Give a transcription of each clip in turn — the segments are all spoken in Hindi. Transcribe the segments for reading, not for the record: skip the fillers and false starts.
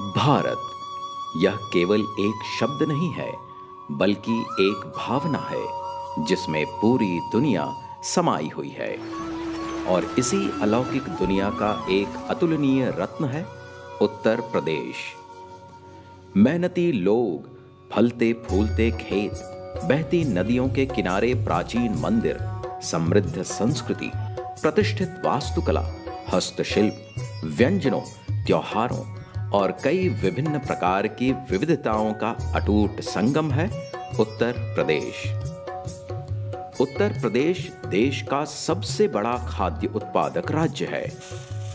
भारत, यह केवल एक शब्द नहीं है, बल्कि एक भावना है जिसमें पूरी दुनिया समाई हुई है। और इसी अलौकिक दुनिया का एक अतुलनीय रत्न है उत्तर प्रदेश। मेहनती लोग, फलते फूलते खेत, बहती नदियों के किनारे प्राचीन मंदिर, समृद्ध संस्कृति, प्रतिष्ठित वास्तुकला, हस्तशिल्प, व्यंजनों, त्योहारों और कई विभिन्न प्रकार की विविधताओं का अटूट संगम है उत्तर प्रदेश। उत्तर प्रदेश देश का सबसे बड़ा खाद्य उत्पादक राज्य है,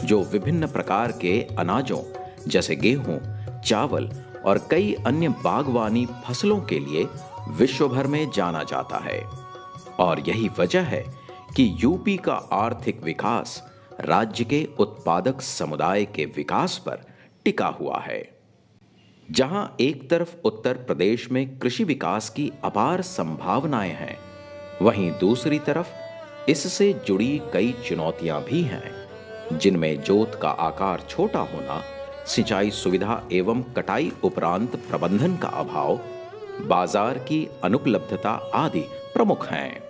जो विभिन्न प्रकार के अनाजों जैसे गेहूं, चावल और कई अन्य बागवानी फसलों के लिए विश्व भर में जाना जाता है। और यही वजह है कि यूपी का आर्थिक विकास राज्य के उत्पादक समुदाय के विकास पर टिका हुआ है। जहां एक तरफ उत्तर प्रदेश में कृषि विकास की अपार संभावनाएं हैं, वहीं दूसरी तरफ इससे जुड़ी कई चुनौतियां भी हैं, जिनमें जोत का आकार छोटा होना, सिंचाई सुविधा एवं कटाई उपरांत प्रबंधन का अभाव, बाजार की अनुपलब्धता आदि प्रमुख हैं।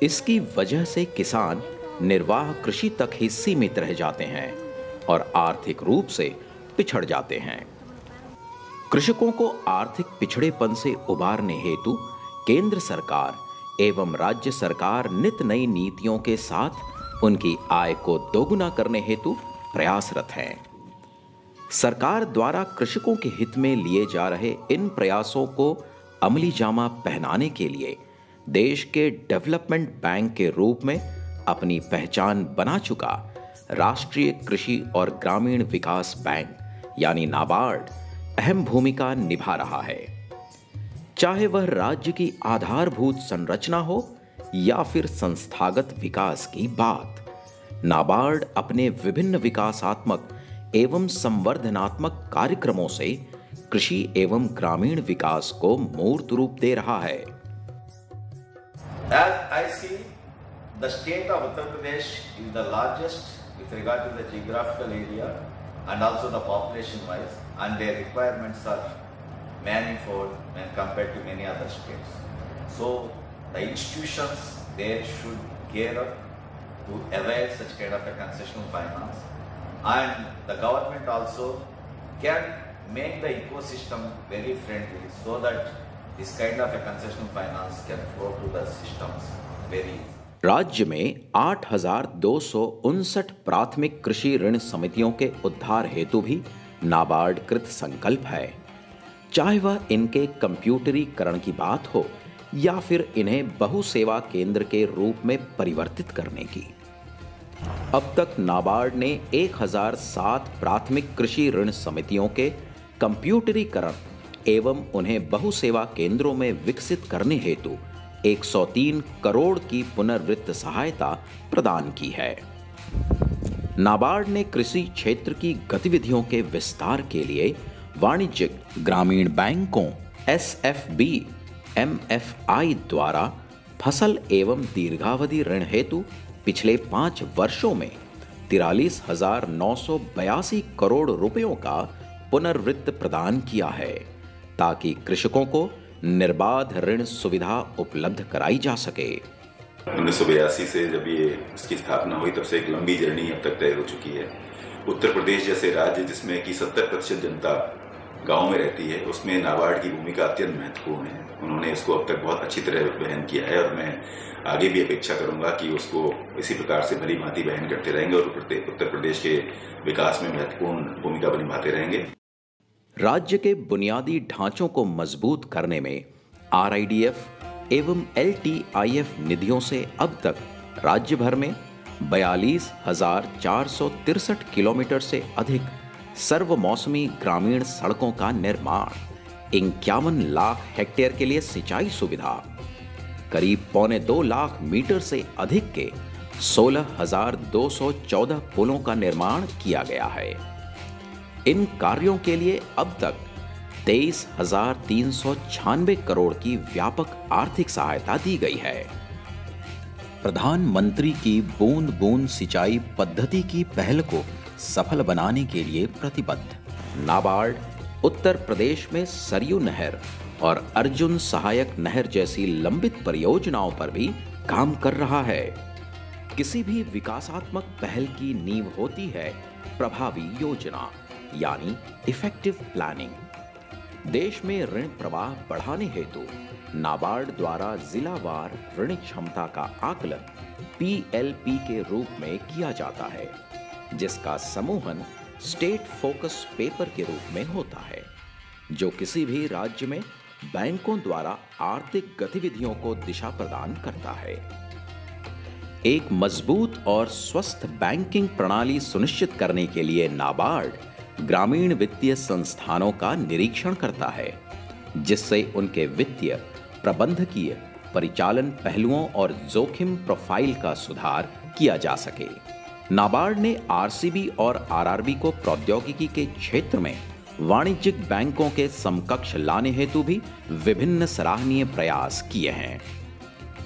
इसकी वजह से किसान निर्वाह कृषि तक ही सीमित रह जाते हैं और आर्थिक रूप से पिछड़ जाते हैं। कृषकों को आर्थिक पिछड़ेपन से उबारने हेतु केंद्र सरकार एवं राज्य सरकार नित नई नीतियों के साथ उनकी आय को दोगुना करने हेतु प्रयासरत हैं। सरकार द्वारा कृषकों के हित में लिए जा रहे इन प्रयासों को अमली जामा पहनाने के लिए देश के डेवलपमेंट बैंक के रूप में अपनी पहचान बना चुका राष्ट्रीय कृषि और ग्रामीण विकास बैंक यानी नाबार्ड अहम भूमिका निभा रहा है। चाहे वह राज्य की आधारभूत संरचना हो या फिर संस्थागत विकास की बात, नाबार्ड अपने विभिन्न विकासात्मक एवं संवर्धनात्मक कार्यक्रमों से कृषि एवं ग्रामीण विकास को मूर्त रूप दे रहा है। As I see, the state of Uttar Pradesh is the largest with regard to the geographical area and also the population wise, and their requirements are manifold when compared to many other states. So the institutions there should gear up to avail such kind of a concessional finance, and the government also can make the ecosystem very friendly so that this kind of a concessional finance can flow to the systems very easily. राज्य में 8,259 प्राथमिक कृषि ऋण समितियों के उद्धार हेतु भी नाबार्ड कृत संकल्प है। चाहे वह इनके कंप्यूटरीकरण की बात हो या फिर इन्हें बहुसेवा केंद्र के रूप में परिवर्तित करने की। अब तक नाबार्ड ने 1007 प्राथमिक कृषि ऋण समितियों के कंप्यूटरीकरण एवं उन्हें बहुसेवा केंद्रों में विकसित करने हेतु 103 करोड़ की पुनर्वित्त सहायता प्रदान की है। नाबार्ड ने कृषि क्षेत्र की गतिविधियों के विस्तार के लिए वाणिज्यिक ग्रामीण बैंकों SFB, MFI द्वारा फसल एवं दीर्घावधि ऋण हेतु पिछले 5 वर्षों में 43,982 करोड़ रुपयों का पुनर्वित्त प्रदान किया है, ताकि कृषकों को निर्बाध ऋण सुविधा उपलब्ध कराई जा सके। 1982 से जब ये इसकी स्थापना हुई, तब से एक लंबी जर्नी अब तक तय हो चुकी है। उत्तर प्रदेश जैसे राज्य जिसमें कि 70% जनता गांव में रहती है, उसमें नाबार्ड की भूमिका अत्यंत महत्वपूर्ण है। उन्होंने इसको अब तक बहुत अच्छी तरह वहन किया है और मैं आगे भी अपेक्षा करूंगा कि उसको इसी प्रकार से भली भांति वहन करते रहेंगे और उत्तर प्रदेश के विकास में महत्वपूर्ण भूमिका निभाते रहेंगे। राज्य के बुनियादी ढांचों को मजबूत करने में RIDF एवं LTIF निधियों से अब तक राज्य भर में 42,463 किलोमीटर से अधिक सर्वमौसमी ग्रामीण सड़कों का निर्माण, 51 लाख हेक्टेयर के लिए सिंचाई सुविधा, करीब 2.25 लाख मीटर से अधिक के 16,214 पुलों का निर्माण किया गया है। इन कार्यों के लिए अब तक 23,396 करोड़ की व्यापक आर्थिक सहायता दी गई है। प्रधानमंत्री की बूंद बूंद सिंचाई पद्धति की पहल को सफल बनाने के लिए प्रतिबद्ध नाबार्ड उत्तर प्रदेश में सरयू नहर और अर्जुन सहायक नहर जैसी लंबित परियोजनाओं पर भी काम कर रहा है। किसी भी विकासात्मक पहल की नींव होती है प्रभावी योजना यानी इफेक्टिव प्लानिंग। देश में ऋण प्रवाह बढ़ाने हेतु नाबार्ड द्वारा जिलावार ऋण क्षमता का आकलन PLP के रूप में किया जाता है, जिसका समूहन स्टेट फोकस पेपर के रूप में होता है, जो किसी भी राज्य में बैंकों द्वारा आर्थिक गतिविधियों को दिशा प्रदान करता है। एक मजबूत और स्वस्थ बैंकिंग प्रणाली सुनिश्चित करने के लिए नाबार्ड ग्रामीण वित्तीय संस्थानों का निरीक्षण करता है, जिससे उनके वित्तीय, प्रबंधकीय, परिचालन पहलुओं और जोखिम प्रोफाइल का सुधार किया जा सके। नाबार्ड ने RCB और RRB को प्रौद्योगिकी के क्षेत्र में वाणिज्यिक बैंकों के समकक्ष लाने हेतु भी विभिन्न सराहनीय प्रयास किए हैं।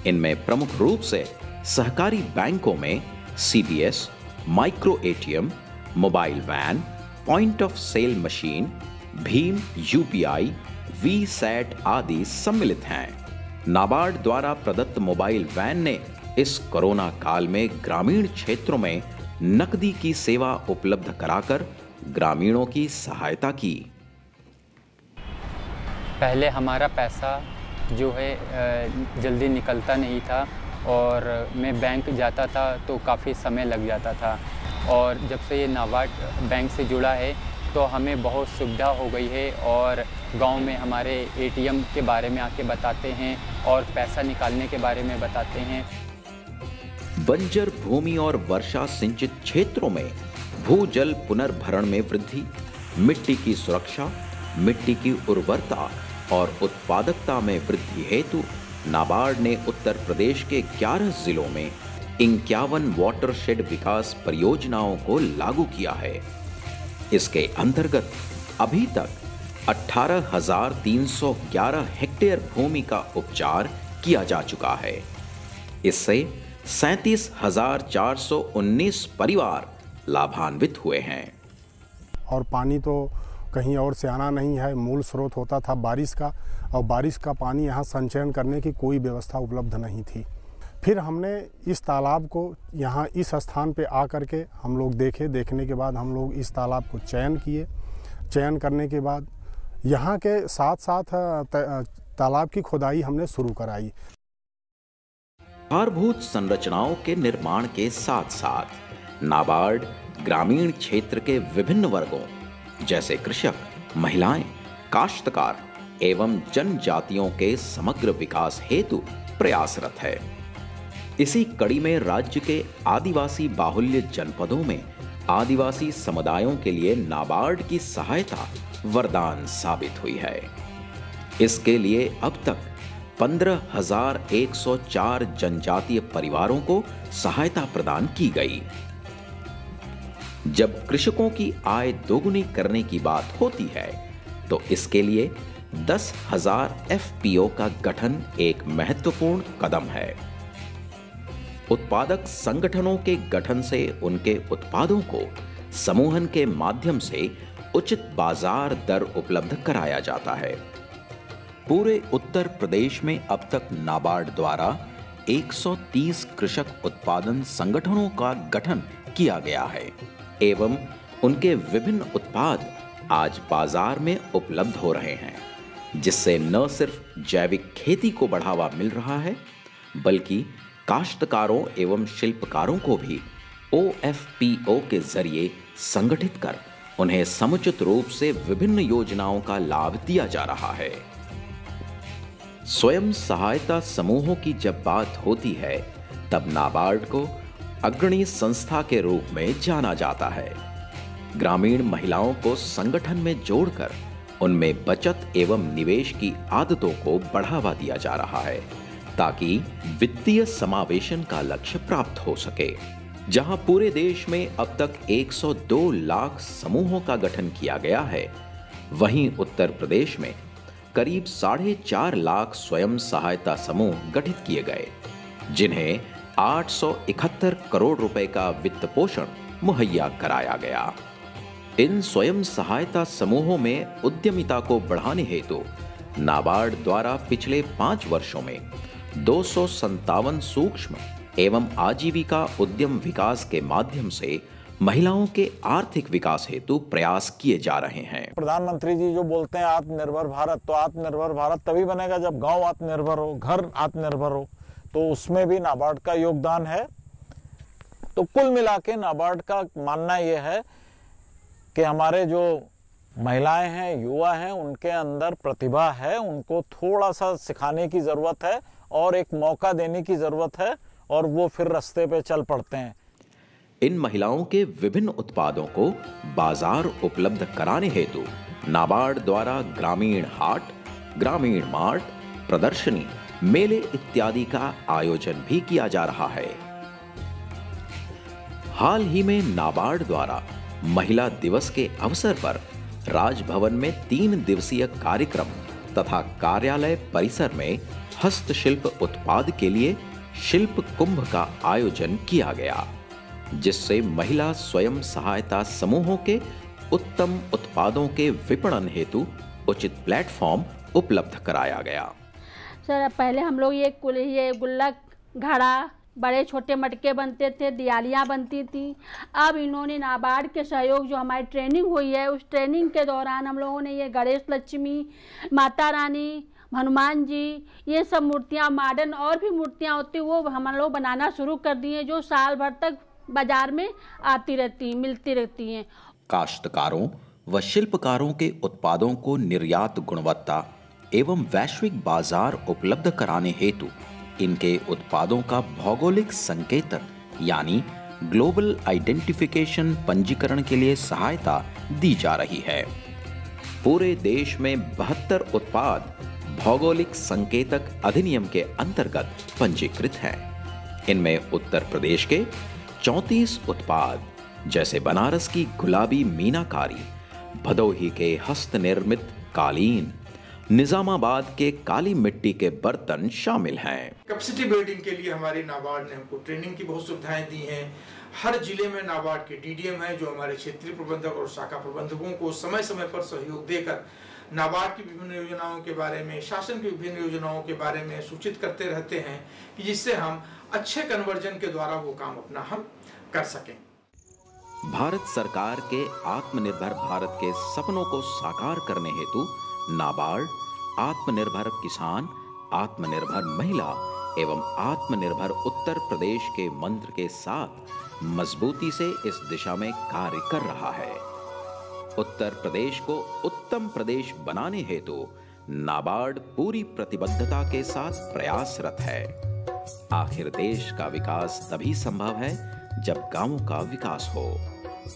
इनमें प्रमुख रूप से सहकारी बैंकों में CBS, micro ATM, mobile van, point of sale machine, भीम UPI, VSAT आदि सम्मिलित हैं। नाबार्ड द्वारा प्रदत्त मोबाइल वैन ने इस कोरोना काल में ग्रामीण क्षेत्रों में नकदी की सेवा उपलब्ध कराकर ग्रामीणों की सहायता की। पहले हमारा पैसा जो है जल्दी निकलता नहीं था और मैं बैंक जाता था तो काफ़ी समय लग जाता था, और जब से ये नाबार्ड बैंक से जुड़ा है तो हमें बहुत सुविधा हो गई है, और गांव में हमारे ATM के बारे में आके बताते हैं और पैसा निकालने के बारे में बताते हैं। बंजर भूमि और वर्षा सिंचित क्षेत्रों में भूजल पुनर्भरण में वृद्धि, मिट्टी की सुरक्षा, मिट्टी की उर्वरता और उत्पादकता में वृद्धि हेतु नाबार्ड ने उत्तर प्रदेश के 11 जिलों में 51 वाटरशेड विकास परियोजनाओं को लागू किया है। इसके अंतर्गत अभी तक 18,311 हेक्टेयर भूमि का उपचार किया जा चुका है। इससे 37,419 परिवार लाभान्वित हुए हैं। और पानी तो कहीं और से आना नहीं है, मूल स्रोत होता था बारिश का, और बारिश का पानी यहाँ संचयन करने की कोई व्यवस्था उपलब्ध नहीं थी। फिर हमने इस तालाब को यहाँ इस स्थान पे आकर के हम लोग देखने के बाद हम लोग इस तालाब को चयन किए। चयन करने के बाद यहाँ के साथ साथ तालाब की खुदाई हमने शुरू कराई। आधारभूत संरचनाओं के निर्माण के साथ साथ नाबार्ड ग्रामीण क्षेत्र के विभिन्न वर्गों जैसे कृषक, महिलाएं, काश्तकार एवं जनजातियों के समग्र विकास हेतु प्रयासरत है। इसी कड़ी में राज्य के आदिवासी बाहुल्य जनपदों में आदिवासी समुदायों के लिए नाबार्ड की सहायता वरदान साबित हुई है। इसके लिए अब तक 15,104 जनजातीय परिवारों को सहायता प्रदान की गई। जब कृषकों की आय दोगुनी करने की बात होती है तो इसके लिए 10,000 FPO का गठन एक महत्वपूर्ण कदम है। उत्पादक संगठनों के गठन से उनके उत्पादों को समूहन के माध्यम से उचित बाजार दर उपलब्ध कराया जाता है। पूरे उत्तर प्रदेश में अब तक नाबार्ड द्वारा 130 कृषक उत्पादन संगठनों का गठन किया गया है एवं उनके विभिन्न उत्पाद आज बाजार में उपलब्ध हो रहे हैं, जिससे न सिर्फ जैविक खेती को बढ़ावा मिल रहा है बल्कि काश्तकारों एवं शिल्पकारों को भी OFPO के जरिए संगठित कर उन्हें समुचित रूप से विभिन्न योजनाओं का लाभ दिया जा रहा है। स्वयं सहायता समूहों की जब बात होती है तब नाबार्ड को अग्रणी संस्था के रूप में जाना जाता है। ग्रामीण महिलाओं को संगठन में जोड़कर उनमें बचत एवं निवेश की आदतों को बढ़ावा दिया जा रहा है ताकि वित्तीय समावेशन का लक्ष्य प्राप्त हो सके। जहां पूरे देश में अब तक 102 लाख समूहों का गठन किया गया है, वहीं उत्तर प्रदेश में करीब 4.5 लाख स्वयं सहायता समूह गठित किए गए, जिन्हें 871 करोड़ रुपए का वित्त पोषण मुहैया कराया गया। इन स्वयं सहायता समूहों में उद्यमिता को बढ़ाने हेतु नाबार्ड द्वारा पिछले 5 वर्षों में 257 सूक्ष्म एवं आजीविका उद्यम विकास के माध्यम से महिलाओं के आर्थिक विकास हेतु प्रयास किए जा रहे हैं। प्रधानमंत्री जी जो बोलते हैं आत्मनिर्भर भारत, तो आत्मनिर्भर भारत तभी बनेगा जब गांव आत्मनिर्भर हो, घर आत्मनिर्भर हो, तो उसमें भी नाबार्ड का योगदान है। तो कुल मिला के नाबार्ड का मानना यह है कि हमारे जो महिलाएं हैं, युवा हैं, उनके अंदर प्रतिभा है, उनको थोड़ा सा सिखाने की ज़रूरत है और एक मौका देने की ज़रूरत है, और वो फिर रास्ते पे चल पड़ते हैं। इन महिलाओं के विभिन्न उत्पादों को बाजार उपलब्ध कराने हेतु नाबार्ड द्वारा ग्रामीण हाट, ग्रामीण मार्ट, प्रदर्शनी, मेले इत्यादि का आयोजन भी किया जा रहा है। हाल ही में नाबार्ड द्वारा महिला दिवस के अवसर पर राजभवन में 3 दिवसीय कार्यक्रम तथा कार्यालय परिसर में हस्तशिल्प उत्पाद के लिए शिल्प कुंभ का आयोजन किया गया, जिससे महिला स्वयं सहायता समूहों के उत्तम उत्पादों के विपणन हेतु उचित प्लेटफॉर्म उपलब्ध कराया गया। सर, पहले हम लोग ये गुल्लक, घड़ा, बड़े छोटे मटके बनते थे, दियालियाँ बनती थी। अब इन्होंने नाबार्ड के सहयोग जो हमारी ट्रेनिंग हुई है, उस ट्रेनिंग के दौरान हम लोगों ने ये गणेश लक्ष्मी, माता रानी, हनुमान जी, ये सब मूर्तियाँ, मॉडर्न और भी मूर्तियाँ होती वो हम लोग बनाना शुरू कर दिए, जो साल भर तक बाजार में आती रहती, मिलती रहती हैं। काश्तकारों व शिल्पकारों के उत्पादों को निर्यात गुणवत्ता एवं वैश्विक बाजार उपलब्ध कराने हेतु इनके उत्पादों का भौगोलिक संकेतन यानी ग्लोबल आइडेंटिफिकेशन पंजीकरण के लिए सहायता दी जा रही है। पूरे देश में 72 उत्पाद भौगोलिक संकेतक अधिनियम के अंतर्गत पंजीकृत हैं। इनमें उत्तर प्रदेश के 34 उत्पाद जैसे बनारस की गुलाबी मीनाकारी, भदोही के हस्तनिर्मित कालीन, निजामाबाद के काली मिट्टी के बर्तन शामिल हैं। कैपेसिटी बिल्डिंग के लिए हमारी नाबार्ड ने हमको ट्रेनिंग की बहुत सुविधाएं दी हैं। हर जिले में नाबार्ड के डीडीएम है, जो हमारे क्षेत्रीय प्रबंधक और शाखा प्रबंधकों को समय समय पर सहयोग देकर नाबार्ड की विभिन्न योजनाओं के बारे में, शासन की विभिन्न योजनाओं के बारे में सूचित करते रहते हैं, कि जिससे हम अच्छे कन्वर्जन के द्वारा वो काम अपना हम कर सकें। भारत सरकार के आत्मनिर्भर भारत के सपनों को साकार करने हेतु नाबार्ड आत्मनिर्भर किसान, आत्मनिर्भर महिला एवं आत्मनिर्भर उत्तर प्रदेश के मंत्र के साथ मजबूती से इस दिशा में कार्य कर रहा है। उत्तर प्रदेश को उत्तम प्रदेश बनाने हेतु नाबार्ड पूरी प्रतिबद्धता के साथ प्रयासरत है। आखिर देश का विकास तभी संभव है जब गांवों का विकास हो,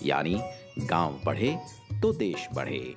यानी गांव बढ़े तो देश बढ़े।